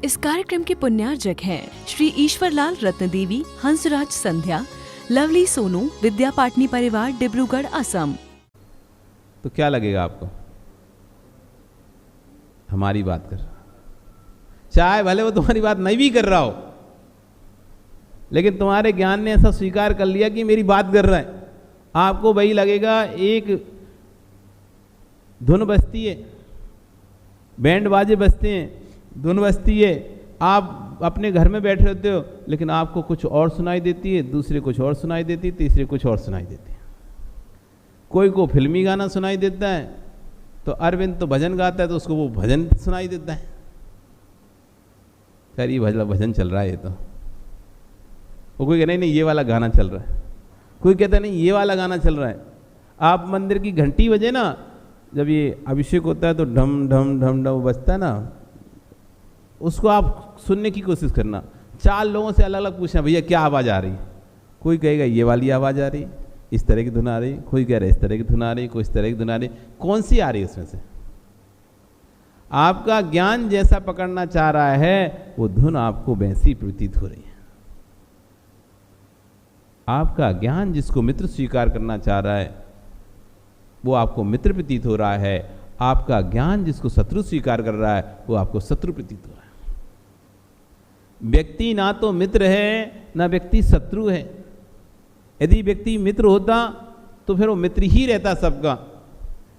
इस कार्यक्रम के पुण्यार्जक हैं श्री ईश्वरलाल रत्नदेवी, हंसराज संध्या, लवली सोनू, विद्या पाटनी परिवार, डिब्रूगढ़, असम। तो क्या लगेगा आपको? हमारी बात कर रहा, चाहे भले वो तुम्हारी बात नहीं भी कर रहा हो, लेकिन तुम्हारे ज्ञान ने ऐसा स्वीकार कर लिया कि मेरी बात कर रहा है। आपको वही लगेगा, एक धुन बजती है, बैंड बाजे बजते हैं, धुन बजती है, आप अपने घर में बैठे रहते हो, लेकिन आपको कुछ और सुनाई देती है, दूसरे कुछ और सुनाई देती है, तीसरे कुछ और सुनाई देती है। कोई को फिल्मी गाना सुनाई देता है, तो अरविंद तो भजन गाता है तो उसको वो भजन सुनाई देता है। खैर ये भजन चल रहा है, ये तो वो कोई कहना नहीं ये वाला गाना चल रहा है, कोई कहता नहीं ये वाला गाना चल रहा है। आप मंदिर की घंटी बजे ना, जब ये अभिषेक होता है तो ढम ढम ढम ढम बजता है ना, उसको आप सुनने की कोशिश करना। 4 लोगों से अलग अलग पूछना, भैया क्या आवाज़ आ रही? कोई कहेगा ये वाली आवाज़ आ रही, इस तरह की धुन आ रही, कोई कह रहा है इस तरह की धुन आ रही, कोई इस तरह की धुन आ रही। कौन सी आ रही है उसमें से? आपका ज्ञान जैसा पकड़ना चाह रहा है, वो धुन आपको वैसी प्रतीत हो रही है। आपका ज्ञान जिसको मित्र स्वीकार करना चाह रहा है, वो आपको मित्र प्रतीत हो रहा है। आपका ज्ञान जिसको शत्रु स्वीकार कर रहा है, वो आपको शत्रु प्रतीत हो रहा है। व्यक्ति ना तो मित्र है, ना व्यक्ति शत्रु है। यदि व्यक्ति मित्र होता तो फिर वो मित्र ही रहता सबका।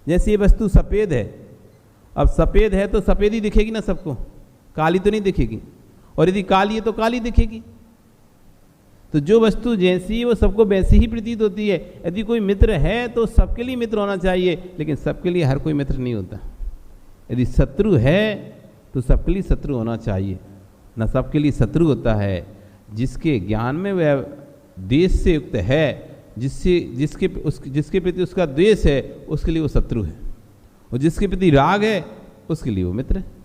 जैसे ये वस्तु सफ़ेद है, अब सफ़ेद है तो सफ़ेद ही दिखेगी ना सबको, काली तो नहीं दिखेगी, और यदि काली है तो काली दिखेगी। तो जो वस्तु जैसी है वो सबको वैसी ही प्रतीत होती है। यदि कोई मित्र है तो सबके लिए मित्र होना चाहिए, लेकिन सबके लिए हर कोई मित्र नहीं होता। यदि शत्रु है तो सबके लिए शत्रु होना चाहिए, न सबके लिए शत्रु होता है। जिसके ज्ञान में वह द्वेष से युक्त है, जिसके प्रति उसका द्वेष है, उसके लिए वो शत्रु है, और जिसके प्रति राग है उसके लिए वो मित्र है।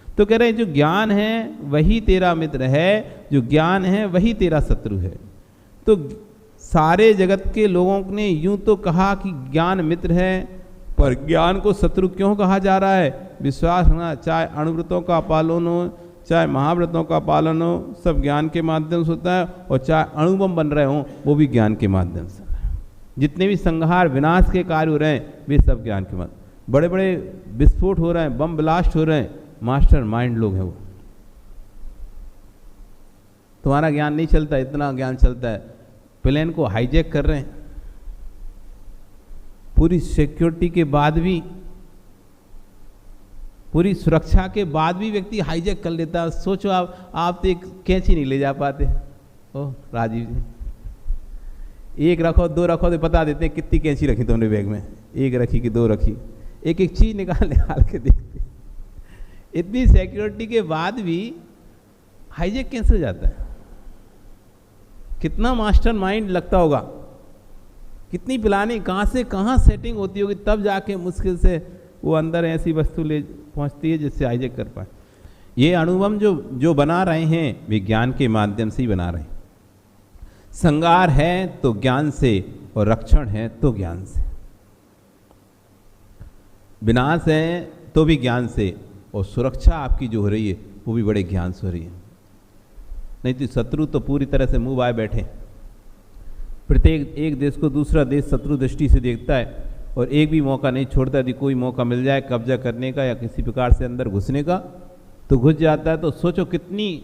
तो कह रहे हैं जो ज्ञान है वही तेरा मित्र है, जो ज्ञान है वही तेरा शत्रु है। तो सारे जगत के लोगों ने यूं तो कहा कि ज्ञान मित्र है, पर ज्ञान को शत्रु क्यों कहा जा रहा है? विश्वास होना, चाहे अणुव्रतों का पालन हो, चाहे महाव्रतों का पालन हो, सब ज्ञान के माध्यम से होता है, और चाहे अणुबम बन रहे हों वो भी ज्ञान के माध्यम से। जितने भी संहार विनाश के कार्य हो रहे हैं वे सब ज्ञान के माध्यम। बड़े बड़े विस्फोट हो रहे हैं, बम ब्लास्ट हो रहे हैं, मास्टर माइंड लोग हैं वो। तुम्हारा ज्ञान नहीं चलता, इतना ज्ञान चलता है। प्लेन को हाईजैक कर रहे हैं, पूरी सिक्योरिटी के बाद भी, पूरी सुरक्षा के बाद भी व्यक्ति हाईजैक कर लेता है। सोचो आप तो एक कैंची नहीं ले जा पाते। ओह राजीव जी, 1 रखो 2 रखो तो बता देते हैं कितनी कैंची रखी तुमने बैग में, 1 रखी कि 2 रखी, एक एक चीज निकाल के देखते। इतनी सिक्योरिटी के बाद भी हाईजैक कैसे हो जाता है? कितना मास्टर माइंड लगता होगा, कितनी प्लानिंग, कहाँ से कहाँ सेटिंग होती होगी, तब जाके मुश्किल से वो अंदर ऐसी वस्तु ले पहुँचती है जिससे हाईजैक कर पाए। ये अणुबम जो बना रहे हैं वे ज्ञान के माध्यम से ही बना रहे हैं। संगार है तो ज्ञान से, और रक्षण है तो ज्ञान से। विनाश है तो भी ज्ञान से, और सुरक्षा आपकी जो हो रही है वो भी बड़े ज्ञान से हो रही है। नहीं तो शत्रु तो पूरी तरह से मुंह बाए बैठे। प्रत्येक एक देश को दूसरा देश शत्रु दृष्टि से देखता है, और एक भी मौका नहीं छोड़ता। यदि कोई मौका मिल जाए कब्जा करने का या किसी प्रकार से अंदर घुसने का, तो घुस जाता है। तो सोचो कितनी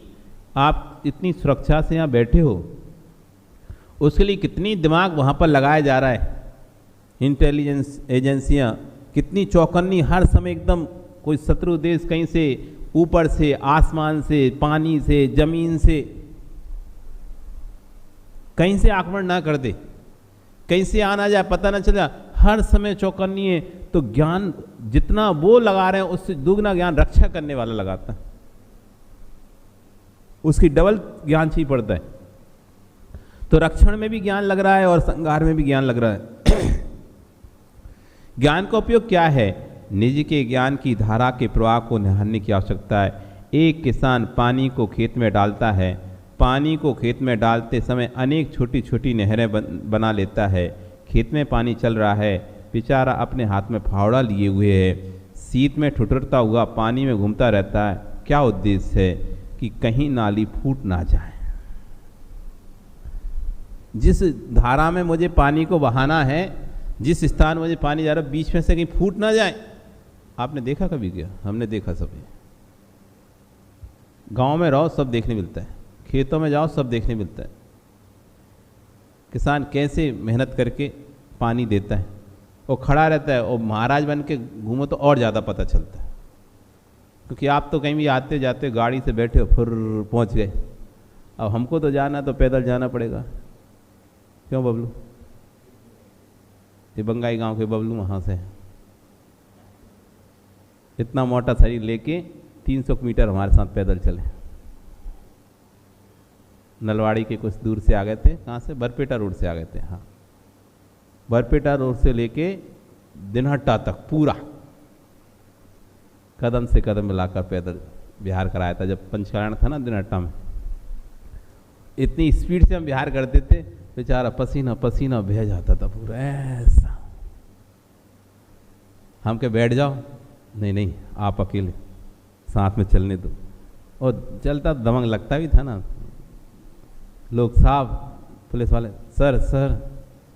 आप इतनी सुरक्षा से यहाँ बैठे हो, उसके लिए कितनी दिमाग वहाँ पर लगाया जा रहा है। इंटेलिजेंस एजेंसियाँ कितनी चौकन्नी, हर समय एकदम कोई शत्रु देश कहीं से, ऊपर से, आसमान से, पानी से, जमीन से, कहीं से आक्रमण ना कर दे, कहीं से आना जाए पता ना चला, हर समय चौकन्नी है। तो ज्ञान जितना वो लगा रहे हैं उससे दुगना ज्ञान रक्षा करने वाला लगाता है, उसकी डबल ज्ञान चाहिए पड़ता है। तो रक्षण में भी ज्ञान लग रहा है और संहार में भी ज्ञान लग रहा है। ज्ञान का उपयोग क्या है? निज के ज्ञान की धारा के प्रवाह को निहारने की आवश्यकता है। एक किसान पानी को खेत में डालता है, पानी को खेत में डालते समय अनेक छोटी छोटी नहरें बना लेता है। खेत में पानी चल रहा है, बेचारा अपने हाथ में फावड़ा लिए हुए है, शीत में ठुठुरता हुआ पानी में घूमता रहता है। क्या उद्देश्य है कि कहीं नाली फूट ना जाए। जिस धारा में मुझे पानी को बहाना है, जिस स्थान मुझे पानी जा रहा है, बीच में से कहीं फूट ना जाए। आपने देखा कभी क्या? हमने देखा सभी। गांव में रहो सब देखने मिलता है, खेतों में जाओ सब देखने मिलता है। किसान कैसे मेहनत करके पानी देता है, वो खड़ा रहता है और महाराज बन के घूमो तो और ज़्यादा पता चलता है। क्योंकि आप तो कहीं भी आते जाते गाड़ी से बैठे हो, फिर पहुंच गए। अब हमको तो जाना तो पैदल जाना पड़ेगा। क्यों बबलू? ये बंगाई गांव के बबलू वहाँ से इतना मोटा शरीर लेके 300 मीटर हमारे साथ पैदल चले। नलवाड़ी के कुछ दूर से आ गए थे। कहाँ से? बरपेटा रोड से आ गए थे। हाँ, बरपेटा रोड से लेके दिनहट्टा तक पूरा कदम से कदम मिलाकर पैदल बिहार कराया था। जब पंचकल्याण था ना दिनहट्टा में, इतनी स्पीड से हम बिहार करते थे, बेचारा पसीना पसीना बह जाता था पूरा ऐसा। हम के बैठ जाओ, नहीं नहीं आप अकेले साथ में चलने दो। और चलता दमंग लगता भी था ना। लोग साहब पुलिस वाले सर सर,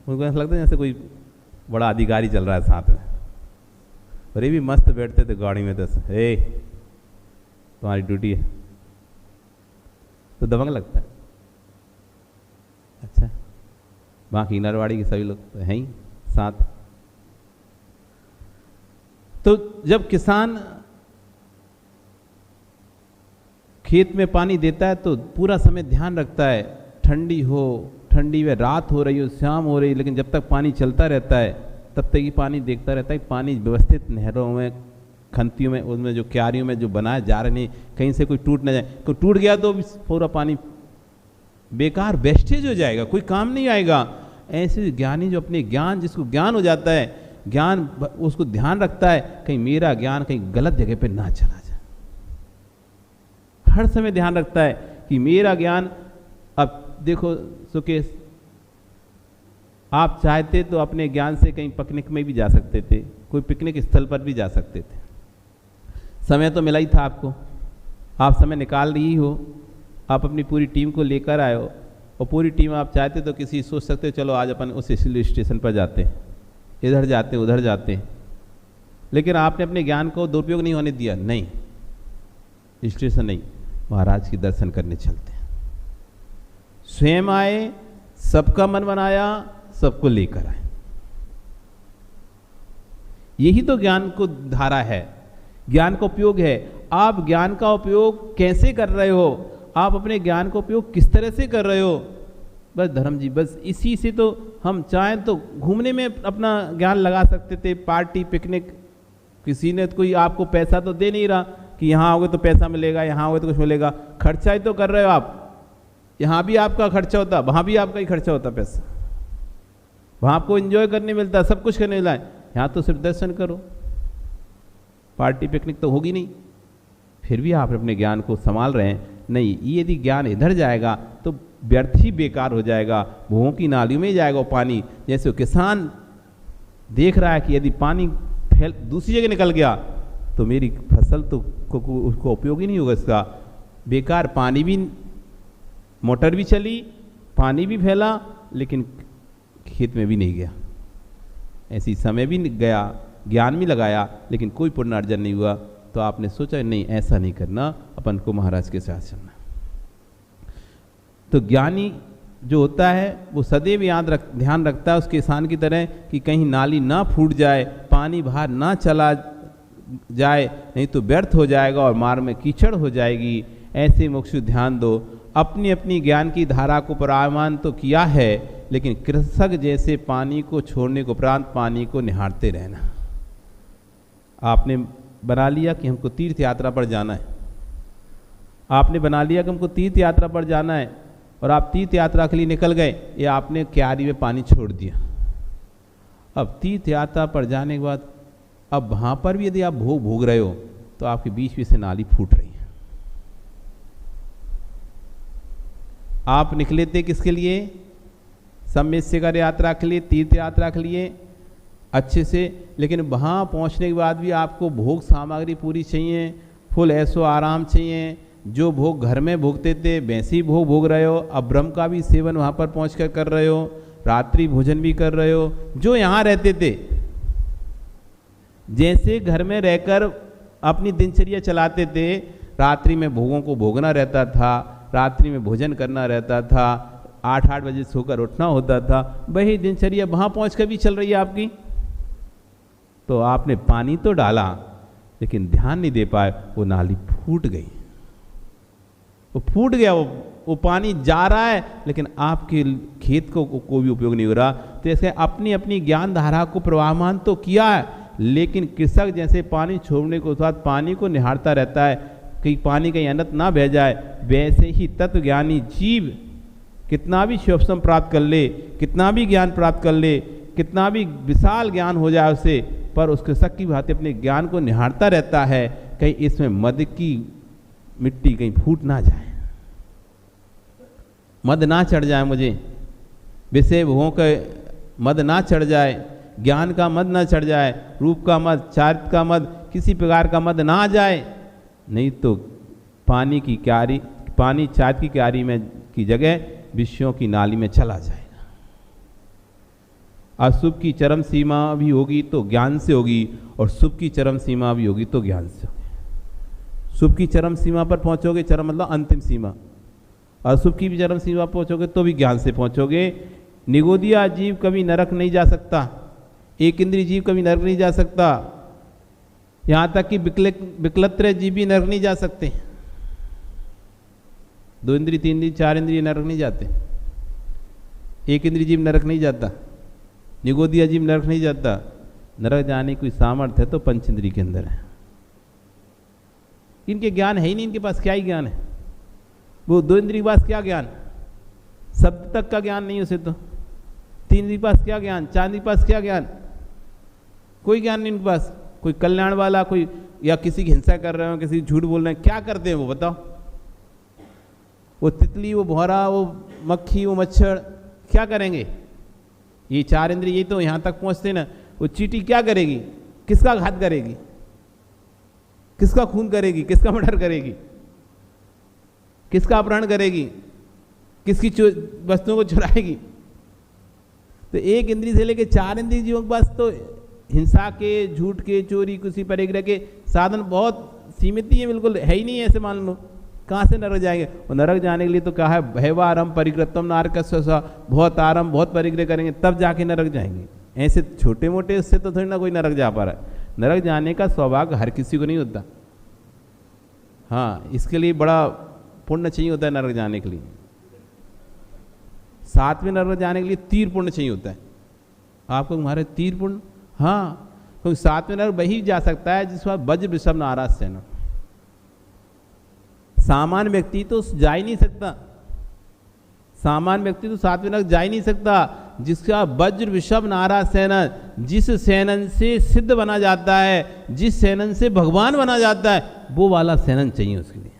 उनको ऐसा लगता है जैसे कोई बड़ा अधिकारी चल रहा है साथ में। और ये भी मस्त बैठते थे गाड़ी में, तो ए तुम्हारी ड्यूटी है, तो दमंग लगता है। अच्छा, बाकी नरवाड़ी के सभी लोग तो हैं ही साथ। तो जब किसान खेत में पानी देता है तो पूरा समय ध्यान रखता है, ठंडी हो, ठंडी में रात हो रही हो, शाम हो रही, लेकिन जब तक पानी चलता रहता है तब तक ही पानी देखता रहता है। पानी व्यवस्थित नहरों में, खंतियों में, उनमें जो क्यारियों में जो बनाए जा रहे नहीं, कहीं से कोई टूट ना जाए। कोई टूट गया तो पूरा पानी बेकार वेस्टेज हो जाएगा, कोई काम नहीं आएगा। ऐसे ज्ञानी जो अपने ज्ञान, जिसको ज्ञान हो जाता है, ज्ञान उसको ध्यान रखता है कहीं मेरा ज्ञान कहीं गलत जगह पे ना चला जाए। हर समय ध्यान रखता है कि मेरा ज्ञान, अब देखो सुकेश, आप चाहते तो अपने ज्ञान से कहीं पिकनिक में भी जा सकते थे, कोई पिकनिक स्थल पर भी जा सकते थे। समय तो मिला ही था आपको, आप समय निकाल रही हो, आप अपनी पूरी टीम को लेकर आए हो, और पूरी टीम आप चाहते तो किसी सोच सकते चलो आज अपन उस स्टेशन पर जाते हैं, इधर जाते हैं, उधर जाते हैं। लेकिन आपने अपने ज्ञान को दुरुपयोग नहीं होने दिया। नहीं, स्टेशन नहीं, महाराज के दर्शन करने चलते हैं। स्वयं आए, सबका मन बनाया, सबको लेकर आए। यही तो ज्ञान को धारा है, ज्ञान का उपयोग है। आप ज्ञान का उपयोग कैसे कर रहे हो, आप अपने ज्ञान का उपयोग किस तरह से कर रहे हो, बस धर्म जी, बस इसी से तो हम चाहें तो घूमने में अपना ज्ञान लगा सकते थे। पार्टी, पिकनिक, किसी ने कोई आपको पैसा तो दे नहीं रहा कि यहाँ आओगे तो पैसा मिलेगा, यहाँ आओगे तो कुछ मिलेगा। खर्चा ही तो कर रहे हो आप, यहाँ भी आपका खर्चा होता, वहाँ भी आपका ही खर्चा होता पैसा। वहाँ आपको एंजॉय करने मिलता, सब कुछ करने मिलता है, यहाँ तो सिर्फ दर्शन करो। पार्टी पिकनिक तो होगी नहीं, फिर भी आप अपने ज्ञान को संभाल रहे हैं। नहीं, ये यदि ज्ञान इधर जाएगा तो व्यर्थ ही बेकार हो जाएगा, भूहों की नालियों में ही जाएगा वो पानी। जैसे किसान देख रहा है कि यदि पानी फैल दूसरी जगह निकल गया तो मेरी फसल तो उसको उपयोग ही नहीं होगा, इसका बेकार। पानी भी, मोटर भी चली, पानी भी फैला, लेकिन खेत में भी नहीं गया। ऐसी समय भी गया, ज्ञान भी लगाया, लेकिन कोई पुण्य अर्जन नहीं हुआ। तो आपने सोचा नहीं, ऐसा नहीं करना, अपन को महाराज के साथ चलना। तो ज्ञानी जो होता है वो सदैव ध्यान रखता है उस किसान की तरह कि कहीं नाली ना फूट जाए, पानी बाहर ना चला जाए, नहीं तो व्यर्थ हो जाएगा और मार्ग में कीचड़ हो जाएगी। ऐसे मुख्य ध्यान दो। अपनी अपनी ज्ञान की धारा को प्रवाहमान तो किया है, लेकिन कृषक जैसे पानी को छोड़ने के उपरांत पानी को निहारते रहना। आपने बना लिया कि हमको तीर्थ यात्रा पर जाना है, आपने बना लिया कि हमको तीर्थ यात्रा पर जाना है, और आप तीर्थ यात्रा के लिए निकल गए, ये आपने क्यारी में पानी छोड़ दिया। अब तीर्थ यात्रा पर जाने के बाद अब वहाँ पर भी यदि आप भोग भोग रहे हो तो आपके बीच में से नाली फूट रही है। आप निकले थे किसके लिए? सम्मेद यात्रा के लिए, तीर्थ यात्रा के लिए अच्छे से, लेकिन वहाँ पहुँचने के बाद भी आपको भोग सामग्री पूरी चाहिए, फुल ऐसो आराम चाहिए, जो भोग घर में भोगते थे वैसे ही भोग भोग रहे हो, अब ब्रह्म का भी सेवन वहाँ पर पहुँच कर रहे हो, रात्रि भोजन भी कर रहे हो। जो यहाँ रहते थे, जैसे घर में रहकर अपनी दिनचर्या चलाते थे, रात्रि में भोगों को भोगना रहता था, रात्रि में भोजन करना रहता था, 8-8 बजे सोकर उठना होता था, वही दिनचर्या वहाँ पहुँच कर भी चल रही है आपकी। तो आपने पानी तो डाला लेकिन ध्यान नहीं दे पाए, वो नाली फूट गई, वो फूट गया, वो पानी जा रहा है लेकिन आपके खेत को कोई भी उपयोग नहीं हो रहा। तो ऐसे अपनी अपनी ज्ञान धारा को प्रवाहमान तो किया है, लेकिन कृषक जैसे पानी छोड़ने के बाद पानी को निहारता रहता है कि पानी कहीं अनंत ना बह जाए, वैसे ही तत्व ज्ञानी जीव कितना भी शिवसम प्राप्त कर ले, कितना भी ज्ञान प्राप्त कर ले, कितना भी विशाल ज्ञान हो जाए उसे, पर उस कृषक की भांति अपने ज्ञान को निहारता रहता है, कहीं इसमें मद की मिट्टी कहीं फूट ना जाए, मद ना चढ़ जाए, मुझे विषय भोगों का मद ना चढ़ जाए, ज्ञान का मद ना चढ़ जाए, रूप का मद, चारित्र का मद, किसी प्रकार का मद ना आ जाए, नहीं तो पानी की क्यारी, पानी चारित्र की क्यारी में की जगह विषयों की नाली में चला जाएगा। अशुभ की चरम सीमा भी होगी तो ज्ञान से होगी, और शुभ की चरम सीमा भी होगी तो ज्ञान से होगी। शुभ की चरम सीमा पर पहुंचोगे, चरम मतलब अंतिम सीमा, अशुभ की भी चरम सीमा पहुंचोगे तो भी ज्ञान से पहुंचोगे। निगोदिया जीव कभी नरक नहीं जा सकता, एक इंद्रिय जीव कभी नरक नहीं जा सकता, यहाँ तक कि विकलत्र जीव भी नरक नहीं जा सकते। 2 इंद्रिय, 3 इंद्रिय, 4 इंद्रिय नरक नहीं जाते, एक इंद्रिय जीव नरक नहीं जाता, निगोदिया जीव नरक नहीं जाता। नरक जाने की कोई सामर्थ्य है तो पंच इंद्रिय के अंदर है। इनके ज्ञान है ही नहीं, इनके पास क्या ही ज्ञान है, वो 2 इंद्रिय के पास क्या ज्ञान, शब्द तक का ज्ञान नहीं उसे, तो 3 इंद्रिय के पास क्या ज्ञान, 4 इंद्रिय के पास क्या ज्ञान, कोई ज्ञान नहीं इनके पास। कोई कल्याण वाला, कोई या किसी की हिंसा कर रहे हो, किसी झूठ बोल रहे हैं, क्या करते हैं वो बताओ? वो तितली, वो भौरा, वो मक्खी, वो मच्छर क्या करेंगे? ये 4 इंद्रिय ये तो यहाँ तक पहुँचते ना। वो चींटी क्या करेगी, किसका घात करेगी, किसका खून करेगी, किसका मर्डर करेगी, किसका अपहरण करेगी, किसकी वस्तुओं को चुराएगी? तो एक इंद्रिय से लेकर 4 इंद्रिय जीवों के पास तो हिंसा के, झूठ के, चोरी, किसी परिग्रह के साधन बहुत सीमित ही है, बिल्कुल है ही नहीं है। ऐसे मान लो कहाँ से नरक जाएंगे? और नरक जाने के लिए तो कहा है भयवारम परिग्रतम नारकस्व, बहुत आरम, बहुत परिग्रह करेंगे तब जाके नरक जाएंगे। ऐसे छोटे मोटे उससे तो थोड़ी ना कोई नरक जा पा रहा है। नरक जाने का सौभाग्य हर किसी को नहीं होता। हाँ, इसके लिए बड़ा पुण्य चाहिए होता है नरक जाने के लिए। 7वें नरक जाने के लिए तीर पुण्य चाहिए होता है। आपको तुम्हारे तीर पुण्य, हाँ, क्योंकि 7वें नरक वही जा सकता है जिस पर वज्र वृषभ नाराज सेना। सामान्य व्यक्ति तो जा ही नहीं सकता, सामान्य व्यक्ति तो 7वें नरक जा ही नहीं सकता। जिसका वज्र वृषभ नाराज सेनन, जिस सेनन से सिद्ध बना जाता है, जिस सेनन से भगवान बना जाता है, वो वाला सेनन चाहिए उसके लिए।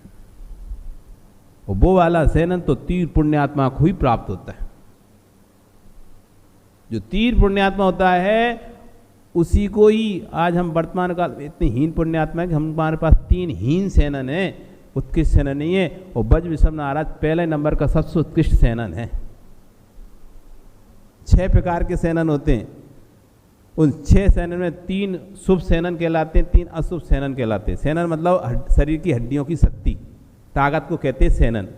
और वो वाला सेनन तो तीर पुण्यात्मा को ही प्राप्त होता है। जो तीर पुण्यात्मा होता है उसी को ही आज हम वर्तमान काल में इतने हीन पुण्यात्मा है कि हमारे पास 3 हीन सेनन है, उत्कृष्ट सेनन नहीं है। और वज्र वृषभ नाराज पहले नंबर का सबसे उत्कृष्ट सेनन है। 6 प्रकार के सेनन होते हैं। उन 6 सेनन में 3 शुभ सेनन कहलाते हैं, 3 अशुभ सेनन कहलाते हैं। सेनन मतलब शरीर की हड्डियों की शक्ति, ताकत को कहते हैं सेनन।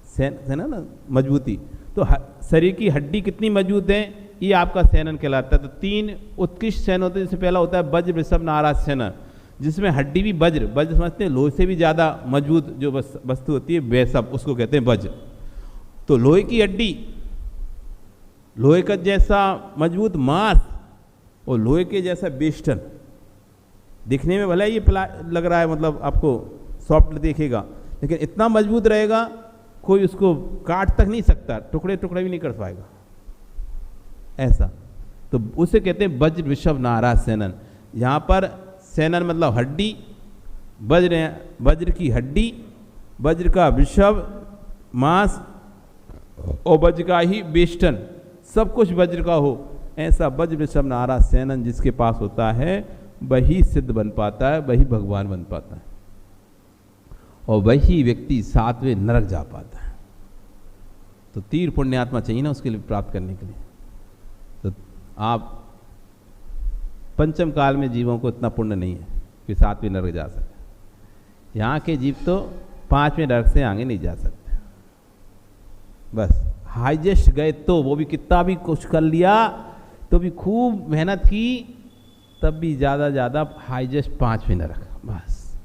सेनन ना मजबूती, तो शरीर की हड्डी कितनी मजबूत है ये आपका सेनन कहलाता है। तो 3 उत्कृष्ट सेनन होते हैं। जिससे पहला होता है वज्र वृषभ नाराज सेनन, जिसमें हड्डी भी वज्र समझते हैं, लोहे से भी ज़्यादा मजबूत जो वस्तु होती है वह सब, उसको कहते हैं वज्र। तो लोहे की हड्डी, लोहे का जैसा मजबूत मांस और लोहे के जैसा बेस्टन, दिखने में भला ये लग रहा है, मतलब आपको सॉफ्ट देखेगा, लेकिन इतना मजबूत रहेगा कोई उसको काट तक नहीं सकता, टुकड़े टुकड़े भी नहीं कर पाएगा ऐसा। तो उसे कहते हैं वज्र वृषभ नाराज सेनन। यहाँ पर सेनन मतलब हड्डी, वज्र की हड्डी, वज्र का वृषभ मांस और वज्र का ही बेष्टन, सब कुछ वज्र का हो, ऐसा वज्र वृषभ नाराज सेनन जिसके पास होता है वही सिद्ध बन पाता है, वही भगवान बन पाता है। और वही व्यक्ति 7वें नरक जा पाता है। तो तीर पुण्यात्मा चाहिए ना उसके लिए प्राप्त करने के लिए। तो आप पंचम काल में जीवों को इतना पुण्य नहीं है कि 7वें नरक जा सके। यहाँ के जीव तो 5वें नरक से आगे नहीं जा सकते। बस हाईजेस्ट गए तो वो भी कितना भी कुछ कर लिया तो भी खूब मेहनत की तब भी ज़्यादा हाईजेस्ट 5वें नरक, बस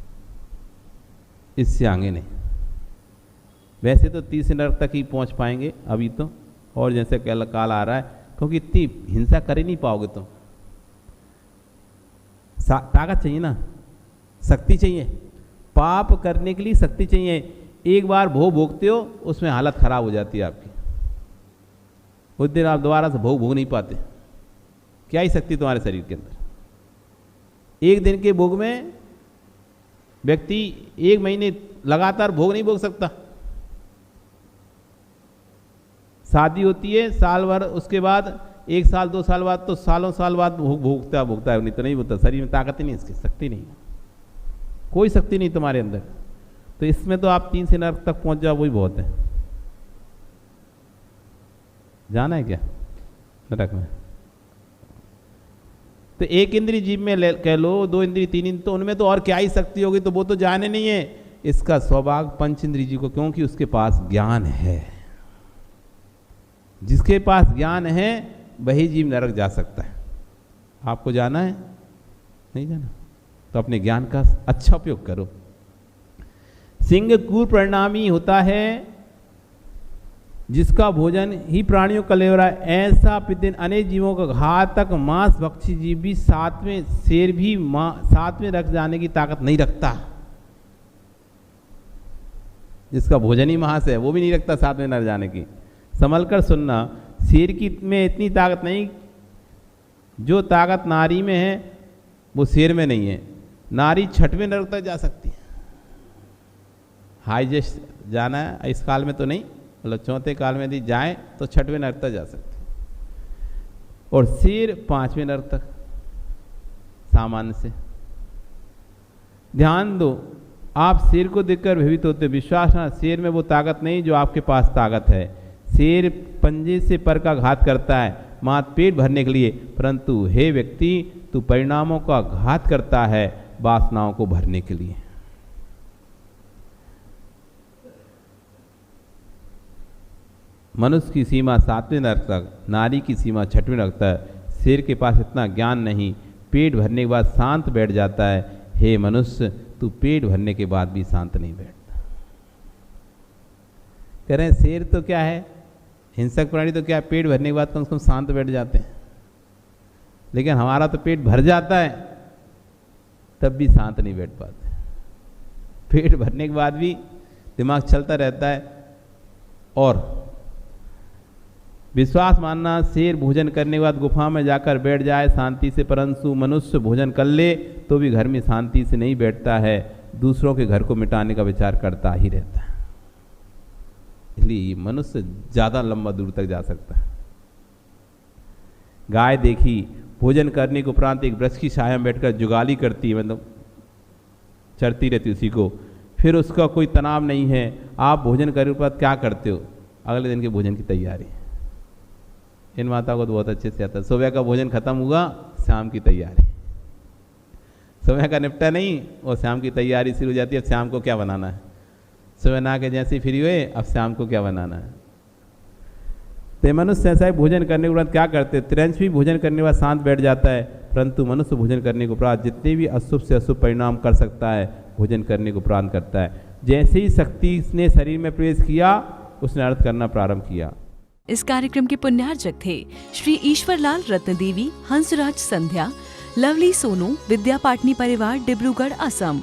इससे आगे नहीं। वैसे तो 30 नरक तक ही पहुंच पाएंगे अभी तो, और जैसे काल आ रहा है, क्योंकि इतनी हिंसा कर ही नहीं पाओगे तुम। ताकत चाहिए ना, शक्ति चाहिए। पाप करने के लिए शक्ति चाहिए। एक बार भोग भोगते हो उसमें हालत खराब हो जाती है आपकी, उस दिन आप दोबारा से भोग नहीं पाते। क्या ही शक्ति तुम्हारे शरीर के अंदर। एक दिन के भोग में व्यक्ति 1 महीने लगातार भोग नहीं भोग सकता। शादी होती है साल भर, उसके बाद 1 साल 2 साल बाद तो साल बाद भोगता है, नहीं तो नहीं होता। शरीर में ताकत ही नहीं, इसकी शक्ति नहीं, कोई शक्ति नहीं तुम्हारे अंदर। तो इसमें तो आप 3 से नरक तक पहुंच जाओ, वही बहुत है। जाना है क्या नरक में? तो 1 इंद्रिय जीव में कह लो, 2 इंद्रिय 3 इंद्रिय, तो उनमें तो और क्या ही शक्ति होगी, तो वो तो जाने नहीं है। इसका सौभाग्य 5 इंद्रिय जीव को, क्योंकि उसके पास ज्ञान है। जिसके पास ज्ञान है वही जीव नरक जा सकता है। आपको जाना है? नहीं जाना? तो अपने ज्ञान का अच्छा उपयोग करो। सिंह क्रूर परिणामी होता है जिसका भोजन ही प्राणियों का ले रहा है। ऐसा प्रतिदिन अनेक जीवों का घातक मांस भक्षी जीव भी 7वें शेर भी 7वें नरक जाने की ताकत नहीं रखता। जिसका भोजन ही मांस है वो भी नहीं रखता 7वें नरक जाने की। संभल कर सुनना, शेर की में इतनी ताकत नहीं। जो ताकत नारी में है वो शेर में नहीं है। नारी 6वें नरक तक जा सकती है। हाईजेस्ट जाना है इस काल में तो नहीं, मतलब 4थे काल में यदि जाए तो 6वें नरक तक जा सकते हैं, और शेर 5वें नरक तक सामान्य से। ध्यान दो, आप शेर को देखकर भयभीत होते, विश्वास ना, शेर में वो ताकत नहीं जो आपके पास ताकत है। शेर पंजे से पर का घात करता है मात्र पेट भरने के लिए, परंतु हे व्यक्ति तू परिणामों का घात करता है वासनाओं को भरने के लिए। मनुष्य की सीमा 7वें नरक तक, नारी की सीमा 6वें नरक तक। शेर के पास इतना ज्ञान नहीं, पेट भरने के बाद शांत बैठ जाता है। हे मनुष्य तू पेट भरने के बाद भी शांत नहीं बैठता। कह रहे हैं शेर तो क्या है, हिंसक प्राणी तो क्या है, पेट भरने के बाद कम से कम शांत बैठ जाते हैं। लेकिन हमारा तो पेट भर जाता है तब भी शांत नहीं बैठ पाते। पेट भरने के बाद भी दिमाग चलता रहता है। और विश्वास मानना, शेर भोजन करने के बाद गुफा में जाकर बैठ जाए शांति से, परंतु मनुष्य भोजन कर ले तो भी घर में शांति से नहीं बैठता है, दूसरों के घर को मिटाने का विचार करता ही रहता है। इसलिए मनुष्य ज़्यादा लंबा दूर तक जा सकता है। गाय देखी भोजन करने के उपरांत एक वृक्ष की छाया में बैठकर जुगाली करती है, मतलब चरती रहती उसी को। फिर उसका कोई तनाव नहीं है। आप भोजन करने के बाद क्या करते हो? अगले दिन के भोजन की तैयारी। इन माता को तो बहुत अच्छे से आता है। सुबह का भोजन खत्म हुआ, शाम की तैयारी। सुबह का निपटा नहीं और शाम की तैयारी शुरू हो जाती है। अब शाम को क्या बनाना है? सुबह नहा के जैसे फ्री हुए, अब शाम को क्या बनाना है? तो मनुष्य ऐसा ही भोजन करने के बाद क्या करते हैं? त्रिंश भी भोजन करने के बाद शांत बैठ जाता है, परंतु मनुष्य भोजन करने के उपरांत जितने भी अशुभ से अशुभ परिणाम कर सकता है भोजन करने के उपरांत करता है। जैसे ही शक्ति ने शरीर में प्रवेश किया उसने अर्थ करना प्रारंभ किया। इस कार्यक्रम के पुण्यार्चक थे श्री ईश्वरलाल रत्नदेवी, हंसराज संध्या, लवली सोनू, विद्या पाटनी परिवार, डिब्रूगढ़, असम।